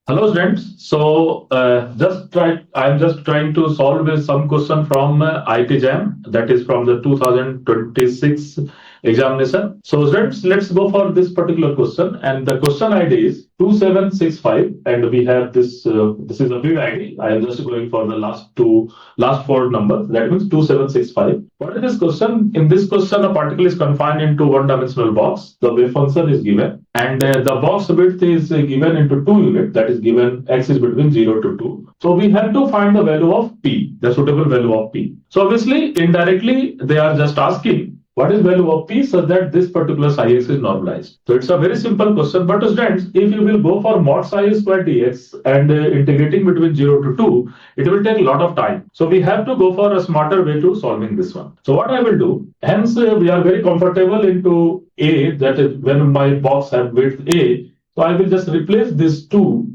Hello students. I'm just trying to solve some question from IIT JAM, that is from the 2026 examination. So students, let's go for this particular question, and the question ID is 2765, and we have this. This is a big ID. I am just going for the last four numbers. That means 2765. What is this question? In this question, a particle is confined into one-dimensional box. The wave function is given, and the box width is given into 2 units. That is given x is between 0 to 2. So we have to find the value of p, the suitable value of p. So obviously, indirectly, they are just asking what is value of p so that this particular psi x is normalized. So it's a very simple question. But students, if you will go for mod psi square dx and integrating between 0 to 2, it will take a lot of time. So we have to go for a smarter way to solving this one. So what I will do, hence we are very comfortable into a, that is when my box have width a. So I will just replace this 2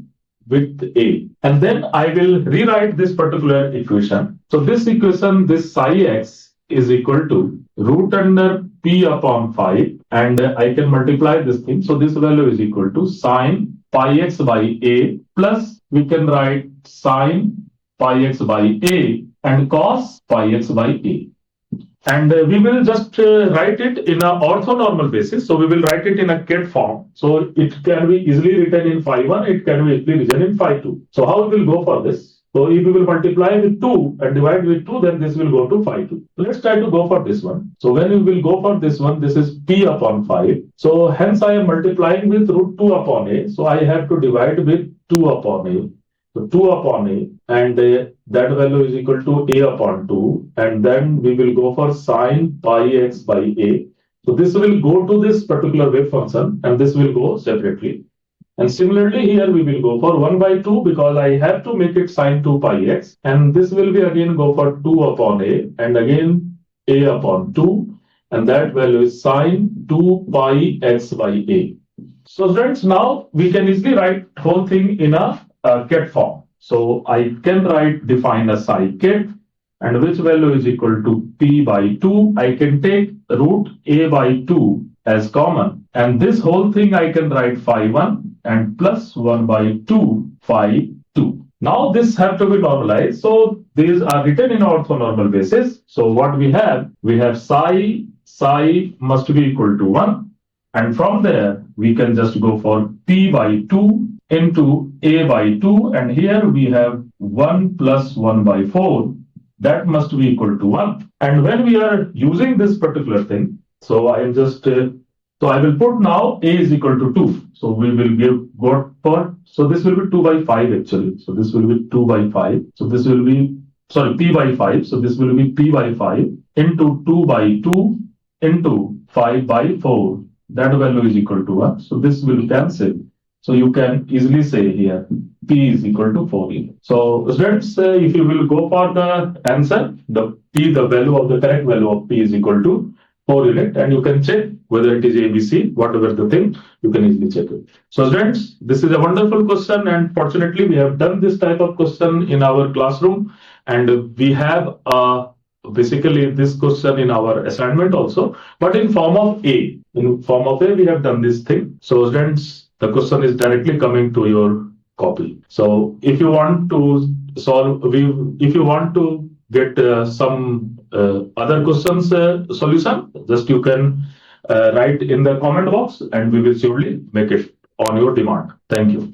with a, and then I will rewrite this particular equation. So this equation, this psi x is equal to root under p upon 5, and I can multiply this thing. So this value is equal to sine pi x by a, plus we can write sine pi x by a and cos pi x by a. And we will just write it in a orthonormal basis. So we will write it in a ket form. So it can be easily written in phi 1, it can be easily written in phi 2. So how we will go for this? So if we will multiply with 2 and divide with 2, then this will go to phi 2. So let's try to go for this one. So when we will go for this one, this is p upon 5. So hence I am multiplying with root 2 upon a. So I have to divide with 2 upon a. So 2 upon a, and that value is equal to a upon 2. And then we will go for sine pi x by a. So this will go to this particular wave function, and this will go separately. And similarly here we will go for 1 by 2 because I have to make it sine 2 pi x. And this will be again go for 2 upon a, and again a upon 2. And that value is sine 2 pi x by a. So students, now we can easily write whole thing in a ket form. So I can define a psi ket, and which value is equal to p by 2. I can take root a by 2 as common, and this whole thing I can write phi 1 and plus 1 by 2 phi 2. Now this have to be normalized. So these are written in orthonormal basis. So what we have psi must be equal to 1, and from there we can just go for p by 2 into a by 2, and here we have 1 plus 1 by 4, that must be equal to 1. And when we are using this particular thing, so I am just so I will put now a is equal to 2. So we will so this will be 2 by 5 actually. So this will be 2 by 5. So this will be, p by 5. So this will be p by 5 into 2 by 2 into 5 by 4. That value is equal to 1. So this will cancel. So you can easily say here p is equal to 4 units. So students, if you will go for the answer, the value of the correct value of p is equal to 4 units, and you can check whether it is ABC, whatever the thing, you can easily check it. So students, this is a wonderful question, and fortunately we have done this type of question in our classroom, and we have basically this question in our assignment also, but in form of A. In form of A, we have done this thing. So students, the question is directly coming to your copy. So if you want to solve, if you want to get some other questions solution, just you can write in the comment box, and we will surely make it on your demand. Thank you.